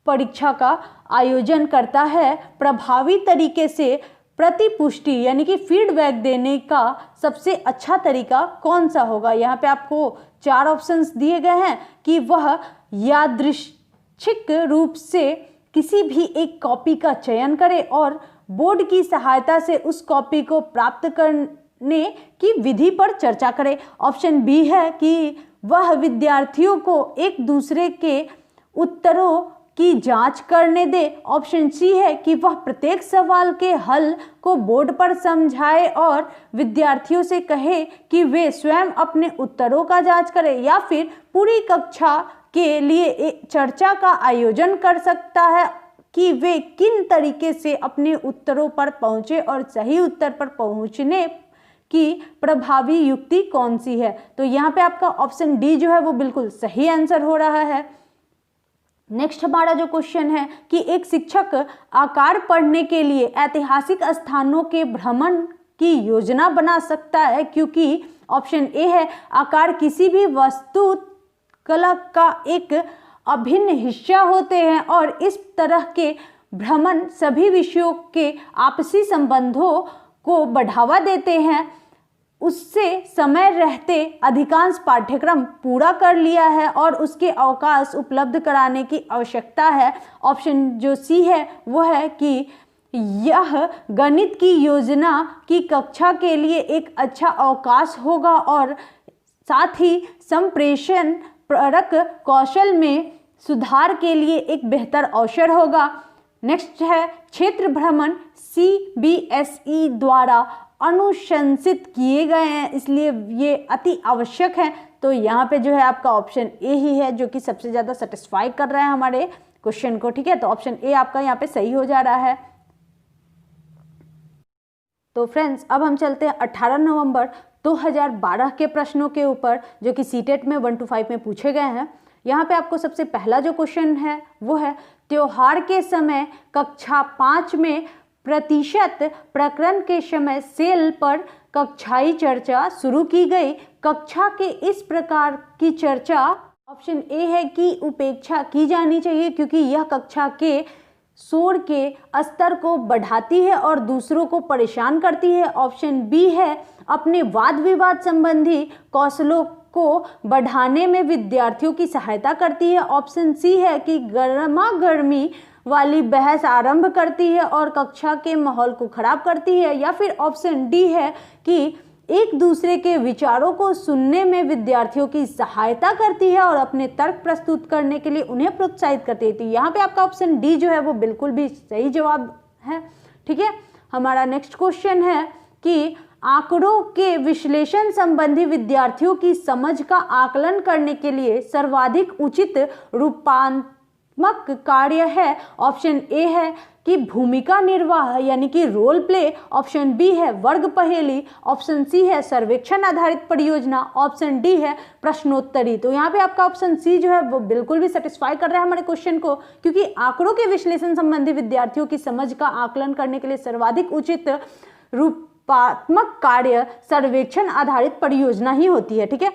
परीक्षा का आयोजन करता है। प्रभावी तरीके से प्रतिपुष्टि यानी कि फीडबैक देने का सबसे अच्छा तरीका कौन सा होगा। यहाँ पे आपको 4 ऑप्शंस दिए गए हैं कि वह यादृच्छिक रूप से किसी भी एक कॉपी का चयन करे और बोर्ड की सहायता से उस कॉपी को प्राप्त करने की विधि पर चर्चा करे। ऑप्शन बी है कि वह विद्यार्थियों को एक दूसरे के उत्तरों की जांच करने दे। ऑप्शन सी है कि वह प्रत्येक सवाल के हल को बोर्ड पर समझाए और विद्यार्थियों से कहे कि वे स्वयं अपने उत्तरों का जांच करें, या फिर पूरी कक्षा के लिए एक चर्चा का आयोजन कर सकता है कि वे किन तरीके से अपने उत्तरों पर पहुंचे और सही उत्तर पर पहुंचने की प्रभावी युक्ति कौन सी है। तो यहाँ पे आपका ऑप्शन डी जो है वो बिल्कुल सही आंसर हो रहा है। नेक्स्ट हमारा जो क्वेश्चन है कि एक शिक्षक आकार पढ़ने के लिए ऐतिहासिक स्थानों के भ्रमण की योजना बना सकता है, क्योंकि ऑप्शन ए है आकार किसी भी वस्तु कला का एक अभिन्न हिस्सा होते हैं और इस तरह के भ्रमण सभी विषयों के आपसी संबंधों को बढ़ावा देते हैं। उससे समय रहते अधिकांश पाठ्यक्रम पूरा कर लिया है और उसके अवकाश उपलब्ध कराने की आवश्यकता है। ऑप्शन जो सी है वो है कि यह गणित की योजना की कक्षा के लिए एक अच्छा अवकाश होगा और साथ ही संप्रेषण परक कौशल में सुधार के लिए एक बेहतर अवसर होगा। नेक्स्ट है क्षेत्र भ्रमण CBSE द्वारा अनुशंसित किए गए हैं, इसलिए ये अति आवश्यक है। तो यहाँ पे जो है आपका ऑप्शन ए ही है जो कि सबसे ज़्यादा सेटिस्फाई कर रहा है हमारे क्वेश्चन को। ठीक है, तो ऑप्शन ए आपका यहाँ पे सही हो जा रहा है। तो फ्रेंड्स अब हम चलते हैं 18 नवंबर 2012 के प्रश्नों के ऊपर जो कि सीटेट में 1 to 5 में पूछे गए हैं। यहाँ पे आपको सबसे पहला जो क्वेश्चन है वो है त्योहार के समय कक्षा 5 में प्रतिशत प्रकरण के समय सेल पर कक्षाई चर्चा शुरू की गई। कक्षा के इस प्रकार की चर्चा ऑप्शन ए है कि उपेक्षा की जानी चाहिए, क्योंकि यह कक्षा के शोर के स्तर को बढ़ाती है और दूसरों को परेशान करती है। ऑप्शन बी है अपने वाद विवाद संबंधी कौशलों को बढ़ाने में विद्यार्थियों की सहायता करती है। ऑप्शन सी है कि गर्मा गर्मी वाली बहस आरंभ करती है और कक्षा के माहौल को खराब करती है। या फिर ऑप्शन डी है कि एक दूसरे के विचारों को सुनने में विद्यार्थियों की सहायता करती है और अपने तर्क प्रस्तुत करने के लिए उन्हें प्रोत्साहित करती है। तो यहाँ पे आपका ऑप्शन डी जो है वो बिल्कुल भी सही जवाब है। ठीक है, हमारा नेक्स्ट क्वेश्चन है कि आंकड़ों के विश्लेषण संबंधी विद्यार्थियों की समझ का आकलन करने के लिए सर्वाधिक उचित रूपात्मक कार्य है। ऑप्शन ए है कि भूमिका निर्वाह यानी कि रोल प्ले। ऑप्शन बी है वर्ग पहेली। ऑप्शन सी है सर्वेक्षण आधारित परियोजना। ऑप्शन डी है प्रश्नोत्तरी। तो यहाँ पे आपका ऑप्शन सी जो है वो बिल्कुल भी सेटिस्फाई कर रहा है हमारे क्वेश्चन को, क्योंकि आंकड़ों के विश्लेषण संबंधी विद्यार्थियों की समझ का आकलन करने के लिए सर्वाधिक उचित रूपात्मक कार्य सर्वेक्षण आधारित परियोजना ही होती है। ठीक है,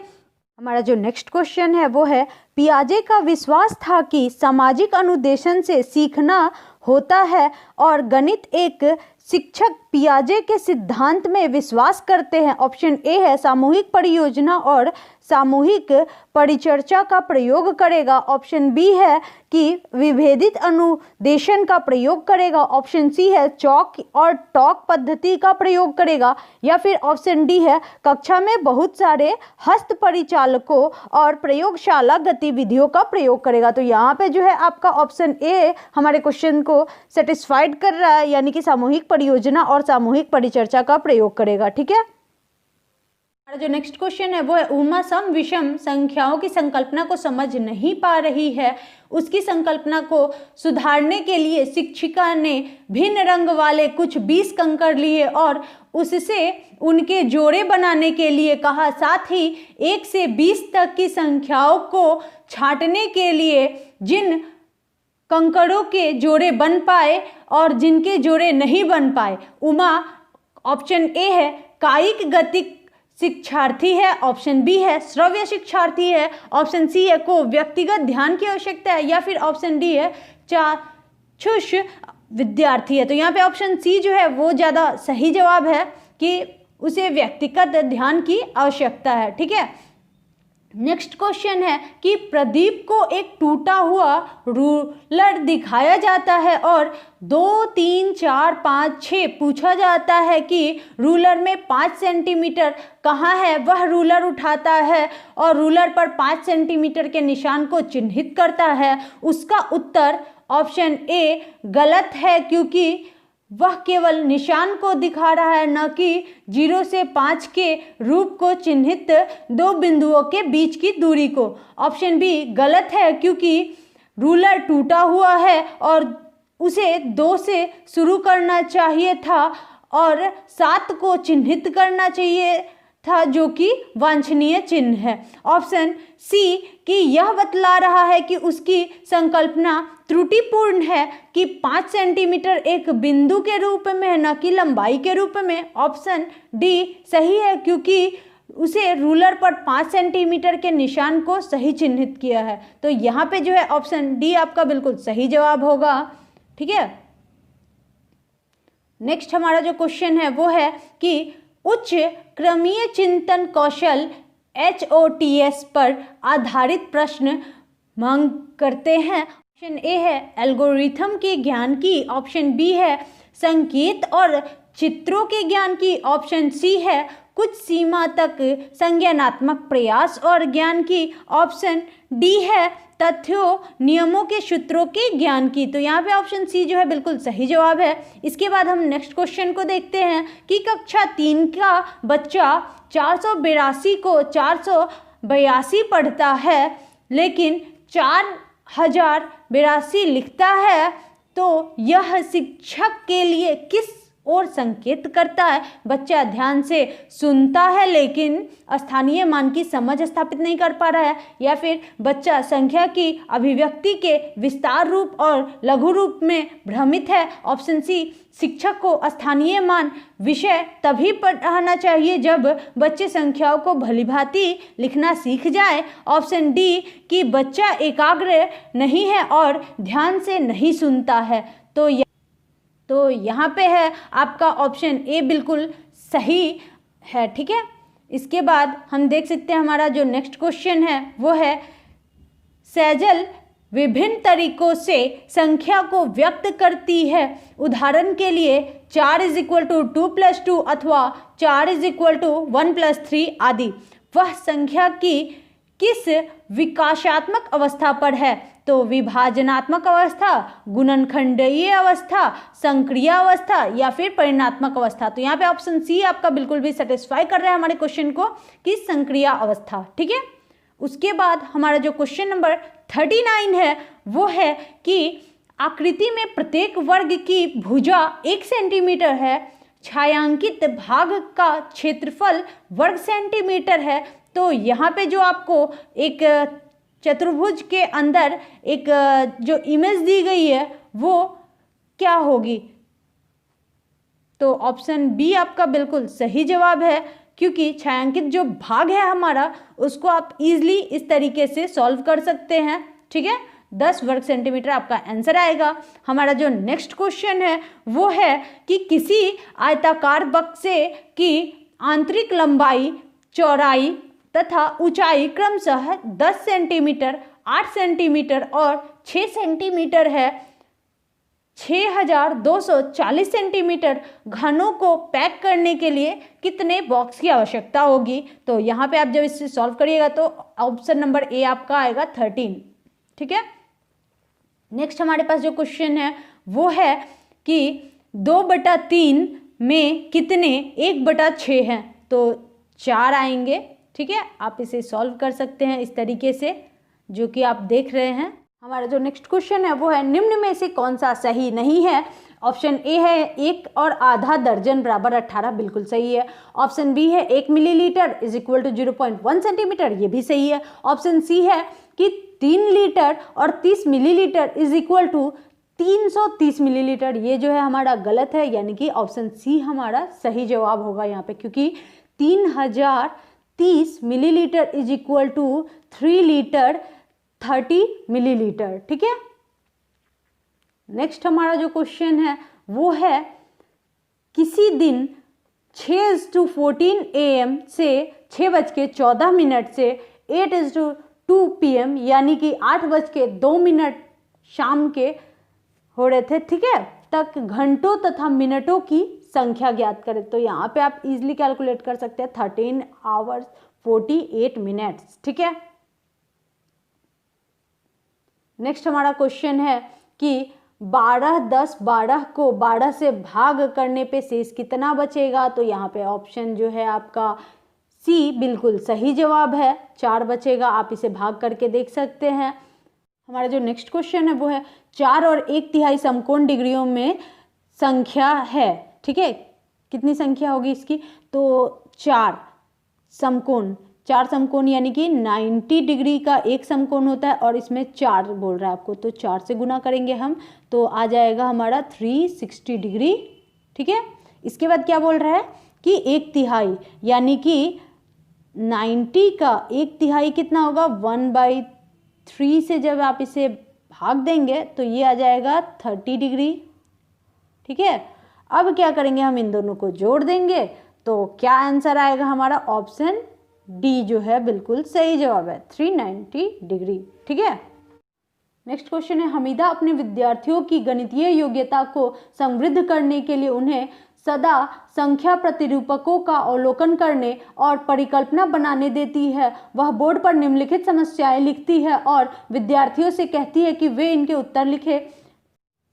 हमारा जो नेक्स्ट क्वेश्चन है वो है पियाजे का विश्वास था कि सामाजिक अनुदेशन से सीखना होता है और गणित एक शिक्षक पियाजे के सिद्धांत में विश्वास करते हैं। ऑप्शन ए है सामूहिक परियोजना और सामूहिक परिचर्चा का प्रयोग करेगा। ऑप्शन बी है कि विभेदित अनुदेशन का प्रयोग करेगा। ऑप्शन सी है चौक और टॉक पद्धति का प्रयोग करेगा। या फिर ऑप्शन डी है कक्षा में बहुत सारे हस्त परिचालकों और प्रयोगशाला गतिविधियों का प्रयोग करेगा। तो यहाँ पे जो है आपका ऑप्शन ए हमारे क्वेश्चन को सेटिस्फाइड कर रहा है, यानी कि सामूहिक परियोजना और सामूहिक परिचर्चा का प्रयोग करेगा। ठीक है, हमारा जो नेक्स्ट क्वेश्चन है वो है उमा सम विषम संख्याओं की संकल्पना को समझ नहीं पा रही है। उसकी संकल्पना को सुधारने के लिए शिक्षिका ने भिन्न रंग वाले कुछ 20 कंकड़ लिए और उससे उनके जोड़े बनाने के लिए कहा। साथ ही 1 से 20 तक की संख्याओं को छांटने के लिए जिन कंकड़ों के जोड़े बन पाए और जिनके जोड़े नहीं बन पाए। उमा ऑप्शन ए है कायिक गतिक शिक्षार्थी है। ऑप्शन बी है श्रव्य शिक्षार्थी है। ऑप्शन सी है को व्यक्तिगत ध्यान की आवश्यकता है। या फिर ऑप्शन डी है चाक्षुष विद्यार्थी है। तो यहाँ पे ऑप्शन सी जो है वो ज़्यादा सही जवाब है कि उसे व्यक्तिगत ध्यान की आवश्यकता है। ठीक है, नेक्स्ट क्वेश्चन है कि प्रदीप को एक टूटा हुआ रूलर दिखाया जाता है और 2, 3, 4, 5, 6 पूछा जाता है कि रूलर में 5 सेंटीमीटर कहाँ है। वह रूलर उठाता है और रूलर पर 5 सेंटीमीटर के निशान को चिन्हित करता है। उसका उत्तर ऑप्शन ए गलत है, क्योंकि वह केवल निशान को दिखा रहा है, न कि 0 से 5 के रूप को चिन्हित 2 बिंदुओं के बीच की दूरी को। ऑप्शन बी गलत है, क्योंकि रूलर टूटा हुआ है और उसे 2 से शुरू करना चाहिए था और 7 को चिन्हित करना चाहिए था, जो कि वांछनीय चिन्ह है। ऑप्शन सी कि यह बतला रहा है कि उसकी संकल्पना त्रुटिपूर्ण है कि 5 सेंटीमीटर एक बिंदु के रूप में है, न कि लंबाई के रूप में। ऑप्शन डी सही है, क्योंकि उसे रूलर पर 5 सेंटीमीटर के निशान को सही चिन्हित किया है। तो यहाँ पे जो है ऑप्शन डी आपका बिल्कुल सही जवाब होगा। ठीक है, नेक्स्ट हमारा जो क्वेश्चन है वो है कि उच्च क्रमीय चिंतन कौशल HOTS पर आधारित प्रश्न मांग करते हैं। ऑप्शन ए है एल्गोरिथम के ज्ञान की, ऑप्शन बी है संकेत और चित्रों के ज्ञान की, ऑप्शन सी है कुछ सीमा तक संज्ञानात्मक प्रयास और ज्ञान की, ऑप्शन डी है तथ्यों नियमों के सूत्रों के ज्ञान की। तो यहाँ पे ऑप्शन सी जो है बिल्कुल सही जवाब है। इसके बाद हम नेक्स्ट क्वेश्चन को देखते हैं कि कक्षा 3 का बच्चा 482 को 482 पढ़ता है लेकिन 4082 लिखता है, तो यह शिक्षक के लिए किस और संकेत करता है। बच्चा ध्यान से सुनता है लेकिन स्थानीय मान की समझ स्थापित नहीं कर पा रहा है, या फिर बच्चा संख्या की अभिव्यक्ति के विस्तार रूप और लघु रूप में भ्रमित है। ऑप्शन सी शिक्षक को स्थानीय मान विषय तभी पढ़ाना चाहिए जब बच्चे संख्याओं को भलीभांति लिखना सीख जाए। ऑप्शन डी कि बच्चा एकाग्र नहीं है और ध्यान से नहीं सुनता है। तो यहाँ पे है आपका ऑप्शन ए बिल्कुल सही है। ठीक है, इसके बाद हम देख सकते हैं हमारा जो नेक्स्ट क्वेश्चन है वो है सेजल विभिन्न तरीकों से संख्या को व्यक्त करती है। उदाहरण के लिए 4 = 2 + 2 अथवा 4 = 1 + 3 आदि। वह संख्या की किस विकासात्मक अवस्था पर है। तो विभाजनात्मक अवस्था, गुणनखंडीय अवस्था, संक्रिय अवस्था या फिर परिणात्मक अवस्था। तो यहाँ पे ऑप्शन सी आपका बिल्कुल भी सेटिस्फाई कर रहा है हमारे क्वेश्चन को कि संक्रिय अवस्था। ठीक है, उसके बाद हमारा जो क्वेश्चन नंबर 39 है वो है कि आकृति में प्रत्येक वर्ग की भुजा 1 सेंटीमीटर है, छायांकित भाग का क्षेत्रफल वर्ग सेंटीमीटर है। तो यहाँ पे जो आपको एक चतुर्भुज के अंदर एक जो इमेज दी गई है वो क्या होगी। तो ऑप्शन बी आपका बिल्कुल सही जवाब है, क्योंकि छायांकित जो भाग है हमारा उसको आप इजीली इस तरीके से सॉल्व कर सकते हैं। ठीक है, 10 वर्ग सेंटीमीटर आपका आंसर आएगा। हमारा जो नेक्स्ट क्वेश्चन है वो है कि किसी आयताकार बक्से की आंतरिक लंबाई, चौड़ाई तथा ऊंचाई क्रमशः 10 सेंटीमीटर, 8 सेंटीमीटर और 6 सेंटीमीटर है। 6240 सेंटीमीटर घनों को पैक करने के लिए कितने बॉक्स की आवश्यकता होगी। तो यहाँ पे आप जब इसे सॉल्व करिएगा तो ऑप्शन नंबर ए आपका आएगा 13। ठीक है, नेक्स्ट हमारे पास जो क्वेश्चन है वो है कि 2/3 में कितने 1/6 हैं। तो 4 आएंगे। ठीक है, आप इसे सॉल्व कर सकते हैं इस तरीके से जो कि आप देख रहे हैं। हमारा जो नेक्स्ट क्वेश्चन है वो है निम्न में से कौन सा सही नहीं है। ऑप्शन ए है 1 और आधा दर्जन बराबर 18, बिल्कुल सही है। ऑप्शन बी है 1 मिलीलीटर = 0.1 सेंटीमीटर, ये भी सही है। ऑप्शन सी है कि 3 लीटर और 30 मिलीलीटर = 330 मिलीलीटर, ये जो है हमारा गलत है, यानी कि ऑप्शन सी हमारा सही जवाब होगा यहाँ पे, क्योंकि 3030 मिलीलीटर = 3 लीटर 30 मिलीलीटर। ठीक है, नेक्स्ट हमारा जो क्वेश्चन है वो है किसी दिन 6:14 AM से 6:14 से 8:02 PM यानी कि 8:02 शाम के हो रहे थे, ठीक है, तक घंटों तथा मिनटों की संख्या ज्ञात करें। तो यहाँ पे आप इजीली कैलकुलेट कर सकते हैं 13 आवर्स 48 मिनट्स, ठीक है। नेक्स्ट हमारा क्वेश्चन है कि 12, 10, 12 को 12 से भाग करने पे शेष कितना बचेगा। तो यहाँ पे ऑप्शन जो है आपका सी बिल्कुल सही जवाब है, 4 बचेगा। आप इसे भाग करके देख सकते हैं। हमारा जो नेक्स्ट क्वेश्चन है वो है 4 और 1/3 समकोण डिग्रियों में संख्या है, ठीक है। कितनी संख्या होगी इसकी, तो 4 समकोण यानी कि 90 डिग्री का एक समकोण होता है और इसमें 4 बोल रहा है आपको, तो 4 से गुना करेंगे हम तो आ जाएगा हमारा 360 डिग्री, ठीक है। इसके बाद क्या बोल रहा है कि 1/3 यानी कि 90 का 1/3 कितना होगा, 1/3 से जब आप इसे भाग देंगे तो ये आ जाएगा 30 डिग्री, ठीक है। अब क्या करेंगे, हम इन दोनों को जोड़ देंगे तो क्या आंसर आएगा हमारा, ऑप्शन डी जो है बिल्कुल सही जवाब है, 390 डिग्री, ठीक है। नेक्स्ट क्वेश्चन है हमीदा अपने विद्यार्थियों की गणितीय योग्यता को समृद्ध करने के लिए उन्हें सदा संख्या प्रतिरूपकों का अवलोकन करने और परिकल्पना बनाने देती है। वह बोर्ड पर निम्नलिखित समस्याएं लिखती है और विद्यार्थियों से कहती है कि वे इनके उत्तर लिखें।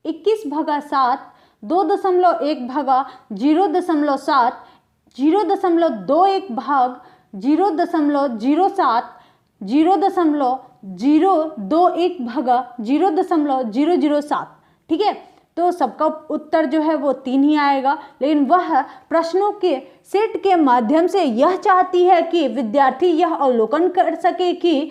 21/7, 2.1/0.7, 0.21 भाग 0.07, 0.021 भागा 0.007, ठीक है। तो सबका उत्तर जो है वो 3 ही आएगा, लेकिन वह प्रश्नों के सेट के माध्यम से यह चाहती है कि विद्यार्थी यह अवलोकन कर सके कि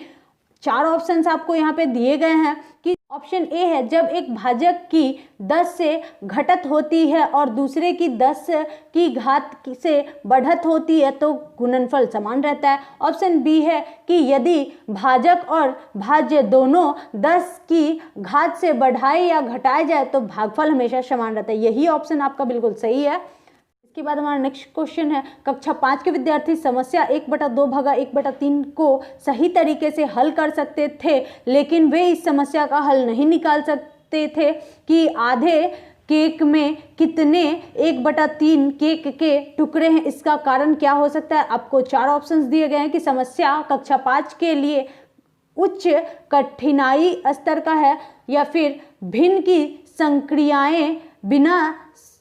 4 ऑप्शंस आपको यहाँ पे दिए गए हैं कि ऑप्शन ए है जब एक भाजक की 10 से घटत होती है और दूसरे की 10 की घात से बढ़त होती है तो गुणनफल समान रहता है। ऑप्शन बी है कि यदि भाजक और भाज्य दोनों 10 की घात से बढ़ाए या घटाए जाए तो भागफल हमेशा समान रहता है। यही ऑप्शन आपका बिल्कुल सही है। इसके बाद हमारा नेक्स्ट क्वेश्चन है कक्षा 5 के विद्यार्थी समस्या 1/2 भागा 1/3 को सही तरीके से हल कर सकते थे, लेकिन वे इस समस्या का हल नहीं निकाल सकते थे कि आधे केक में कितने 1/3 केक के टुकड़े हैं। इसका कारण क्या हो सकता है। आपको 4 ऑप्शंस दिए गए हैं कि समस्या कक्षा 5 के लिए उच्च कठिनाई स्तर का है, या फिर भिन्न की संक्रियाएं बिना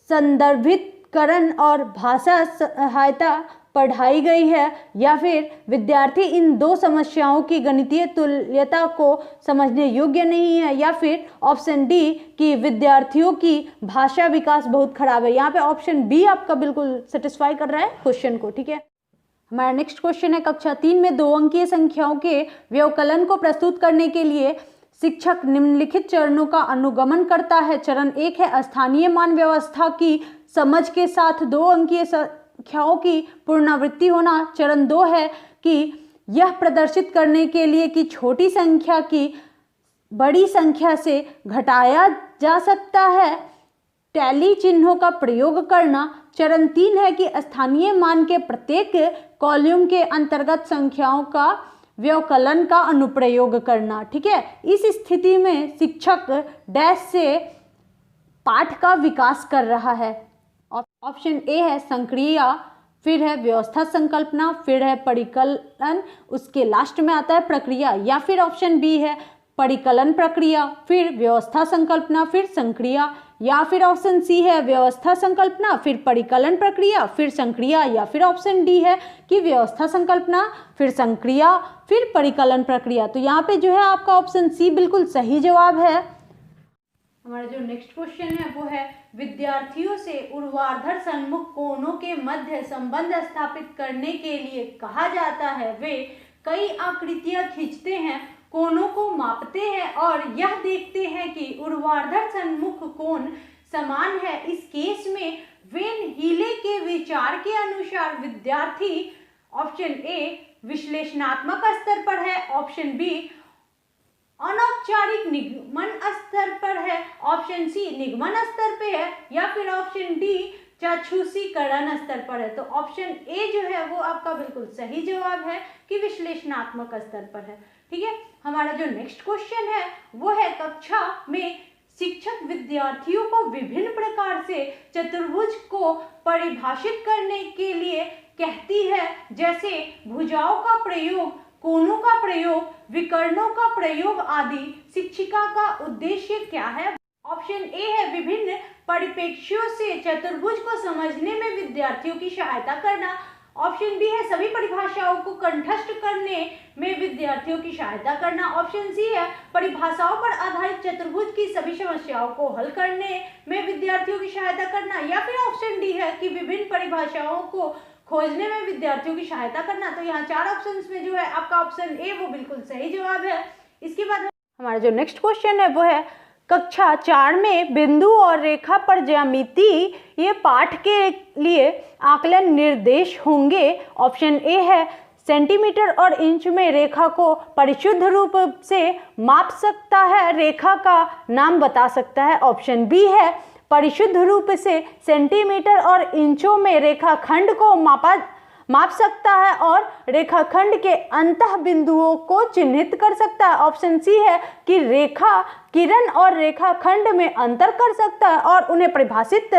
संदर्भित करण और भाषा सहायता पढ़ाई गई है, या फिर विद्यार्थी इन 2 समस्याओं की गणितीय तुल्यता को समझने योग्य नहीं है, या फिर ऑप्शन डी कि विद्यार्थियों की भाषा विकास बहुत खराब है। यहाँ पे ऑप्शन बी आपका बिल्कुल सेटिस्फाई कर रहा है क्वेश्चन को, ठीक है। हमारा नेक्स्ट क्वेश्चन है कक्षा 3 में 2 अंकीय संख्याओं के व्यवकलन को प्रस्तुत करने के लिए शिक्षक निम्नलिखित चरणों का अनुगमन करता है। चरण 1 है स्थानीय मान व्यवस्था की समझ के साथ 2 अंकीय संख्याओं की पुनरावृत्ति होना। चरण 2 है कि यह प्रदर्शित करने के लिए कि छोटी संख्या की बड़ी संख्या से घटाया जा सकता है, टैली चिन्हों का प्रयोग करना। चरण 3 है कि स्थानीय मान के प्रत्येक कॉलम के अंतर्गत संख्याओं का व्यवकलन का अनुप्रयोग करना, ठीक है। इस स्थिति में शिक्षक डैश से पाठ का विकास कर रहा है। ऑप्शन ए है संक्रिया, फिर है व्यवस्था संकल्पना, फिर है परिकलन, उसके लास्ट में आता है प्रक्रिया, या फिर ऑप्शन बी है परिकलन प्रक्रिया, फिर व्यवस्था संकल्पना, फिर संक्रिया, या फिर ऑप्शन सी है व्यवस्था संकल्पना, फिर परिकलन प्रक्रिया, फिर संक्रिया, या फिर ऑप्शन डी है कि व्यवस्था संकल्पना, फिर संक्रिया, फिर परिकलन प्रक्रिया। तो यहाँ पे जो है आपका ऑप्शन सी बिल्कुल सही जवाब है। हमारा जो नेक्स्ट क्वेश्चन है वो है विद्यार्थियों से ऊर्ध्वाधर सन्मुख कोणों के मध्य संबंध स्थापित करने के लिए कहा जाता है। वे कई आकृतियां खींचते हैं, कोणों को मापते हैं और यह देखते हैं कि ऊर्ध्वाधर सन्मुख कोण समान है। इस केस में वेन हीले के विचार के अनुसार विद्यार्थी ऑप्शन ए विश्लेषणात्मक स्तर पर है, ऑप्शन बी अनौपचारिक निगमन स्तर पर है, ऑप्शन सी निगमन स्तर पे है, या फिर ऑप्शन डी चाक्षुषीकरण स्तर पर है। तो ऑप्शन ए जो है वो आपका बिल्कुल सही जवाब है कि विश्लेषणात्मक स्तर पर है। ठीक है, हमारा जो नेक्स्ट क्वेश्चन है वो है कक्षा में शिक्षक विद्यार्थियों को विभिन्न प्रकार से चतुर्भुज को परिभाषित करने के लिए कहती है, जैसे भुजाओं का प्रयोग, कोणों का प्रयोग, विकर्णों का प्रयोग आदि। शिक्षिका का उद्देश्य क्या है? ऑप्शन ए है विभिन्न परिप्रेक्ष्यों से चतुर्भुज को समझने में विद्यार्थियों की सहायता करना। ऑप्शन बी है सभी परिभाषाओं को कंठस्थ करने में विद्यार्थियों की सहायता करना। ऑप्शन सी है परिभाषाओं पर आधारित चतुर्भुज की सभी समस्याओं को हल करने में विद्यार्थियों की सहायता करना। या फिर ऑप्शन डी है कि विभिन्न परिभाषाओं को खोजने में विद्यार्थियों की सहायता करना। तो यहाँ चार ऑप्शंस में जो है आपका ऑप्शन ए वो बिल्कुल सही जवाब है। इसके बाद हमारा जो नेक्स्ट क्वेश्चन है वो है कक्षा 4 में बिंदु और रेखा पर ज्यामिति ये पाठ के लिए आकलन निर्देश होंगे। ऑप्शन ए है सेंटीमीटर और इंच में रेखा को परिशुद्ध रूप से माप सकता है, रेखा का नाम बता सकता है। ऑप्शन बी है परिशुद्ध रूप से सेंटीमीटर और इंचों में रेखाखंड को माप सकता है और रेखाखंड के अंतः बिंदुओं को चिन्हित कर सकता है। ऑप्शन सी है कि रेखा किरण और रेखाखंड में अंतर कर सकता है और उन्हें परिभाषित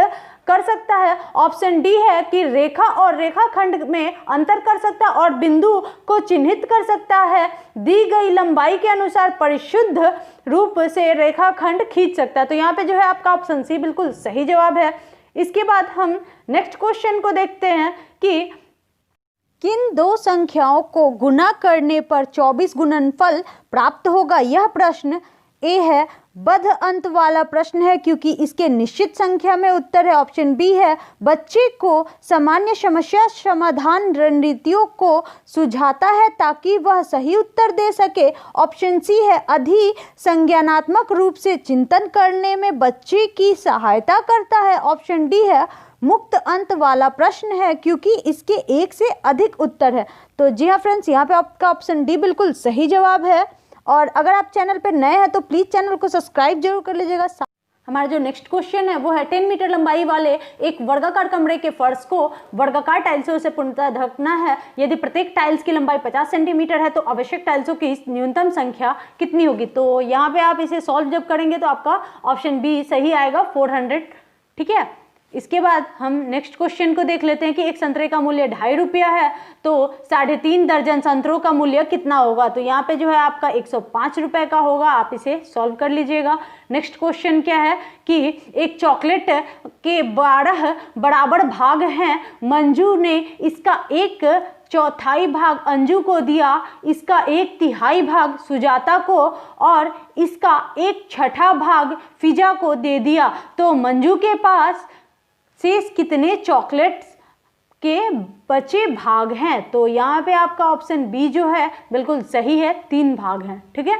कर सकता है। ऑप्शन डी है कि रेखा और रेखाखंड में अंतर कर सकता है और बिंदु को चिन्हित कर सकता है। दी गई लंबाई के अनुसार परिशुद्ध रूप से रेखाखंड खींच सकता है। तो यहाँ पे जो है आपका ऑप्शन सी बिल्कुल सही जवाब है। इसके बाद हम नेक्स्ट क्वेश्चन को देखते हैं कि किन दो संख्याओं को गुणा करने पर 24 गुणनफल प्राप्त होगा। यह प्रश्न ए है बद्ध अंत वाला प्रश्न है क्योंकि इसके निश्चित संख्या में उत्तर है। ऑप्शन बी है बच्चे को सामान्य समस्या समाधान रणनीतियों को सुझाता है ताकि वह सही उत्तर दे सके। ऑप्शन सी है अधिसंज्ञानात्मक रूप से चिंतन करने में बच्चे की सहायता करता है। ऑप्शन डी है मुक्त अंत वाला प्रश्न है क्योंकि इसके एक से अधिक उत्तर है। तो जी हाँ फ्रेंड्स, यहाँ पे आपका ऑप्शन डी बिल्कुल सही जवाब है। और अगर आप चैनल पर नए हैं तो प्लीज़ चैनल को सब्सक्राइब जरूर कर लीजिएगा। हमारा जो नेक्स्ट क्वेश्चन है वो है 10 मीटर लंबाई वाले एक वर्गाकार कमरे के फर्श को वर्गाकार टाइल्सों से पूर्णतः ढकना है। यदि प्रत्येक टाइल्स की लंबाई 50 सेंटीमीटर है तो आवश्यक टाइल्सों की न्यूनतम संख्या कितनी होगी। तो यहाँ पे आप इसे सॉल्व जब करेंगे तो आपका ऑप्शन बी सही आएगा 400। ठीक है, इसके बाद हम नेक्स्ट क्वेश्चन को देख लेते हैं कि एक संतरे का मूल्य 2.5 रुपया है तो 3.5 दर्जन संतरों का मूल्य कितना होगा। तो यहाँ पे जो है आपका 105 रुपये का होगा। आप इसे सॉल्व कर लीजिएगा। नेक्स्ट क्वेश्चन क्या है कि एक चॉकलेट के 12 बराबर भाग हैं। मंजू ने इसका 1/4 भाग अंजू को दिया, इसका 1/3 भाग सुजाता को और इसका 1/6 भाग फिजा को दे दिया। तो मंजू के पास शेष कितने चॉकलेट्स के बचे भाग हैं। तो यहाँ पे आपका ऑप्शन बी जो है बिल्कुल सही है, 3 भाग हैं। ठीक है,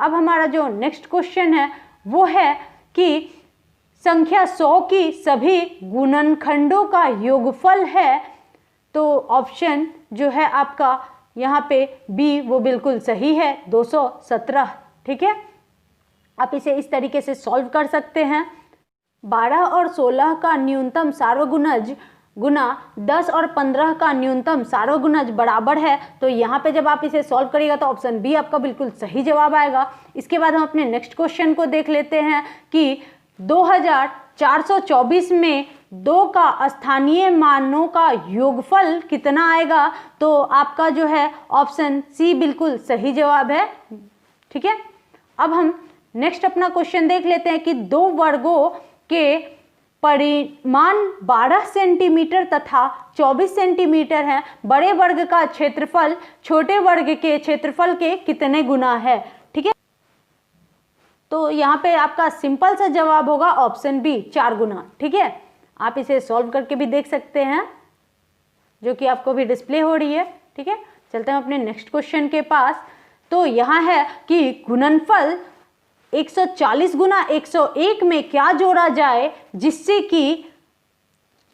अब हमारा जो नेक्स्ट क्वेश्चन है वो है कि संख्या 100 की सभी गुणनखंडों का योगफल है। तो ऑप्शन जो है आपका यहाँ पे बी वो बिल्कुल सही है, 217। ठीक है, आप इसे इस तरीके से सॉल्व कर सकते हैं। 12 और 16 का न्यूनतम सार्वगुणज गुना 10 और 15 का न्यूनतम सार्वगुणज बराबर है। तो यहाँ पे जब आप इसे सॉल्व करिएगा तो ऑप्शन बी आपका बिल्कुल सही जवाब आएगा। इसके बाद हम अपने नेक्स्ट क्वेश्चन को देख लेते हैं कि 2424 में 2 का स्थानीय मानों का योगफल कितना आएगा। तो आपका जो है ऑप्शन सी बिल्कुल सही जवाब है। ठीक है, अब हम नेक्स्ट अपना क्वेश्चन देख लेते हैं कि 2 वर्गों के परिमाण 12 सेंटीमीटर तथा 24 सेंटीमीटर है। बड़े वर्ग का क्षेत्रफल छोटे वर्ग के क्षेत्रफल के कितने गुना है। ठीक है, तो यहाँ पे आपका सिंपल सा जवाब होगा ऑप्शन बी 4 गुना। ठीक है, आप इसे सॉल्व करके भी देख सकते हैं जो कि आपको भी डिस्प्ले हो रही है। ठीक है, चलते हैं अपने नेक्स्ट क्वेश्चन के पास। तो यहाँ है कि गुणनफल 140 गुना 101 में क्या जोड़ा जाए जिससे कि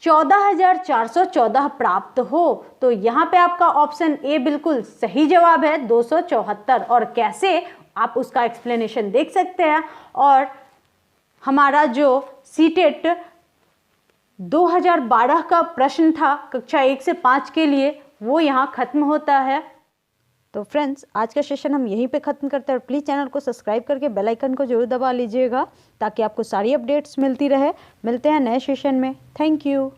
14,414 प्राप्त हो। तो यहाँ पे आपका ऑप्शन ए बिल्कुल सही जवाब है, 274। और कैसे आप उसका एक्सप्लेनेशन देख सकते हैं। और हमारा जो सीटेट 2012 का प्रश्न था कक्षा 1 से 5 के लिए, वो यहाँ खत्म होता है। तो फ्रेंड्स, आज का सेशन हम यहीं पे ख़त्म करते हैं और प्लीज़ चैनल को सब्सक्राइब करके बेल आइकन को जरूर दबा लीजिएगा ताकि आपको सारी अपडेट्स मिलती रहे। मिलते हैं नए सेशन में। Thank you.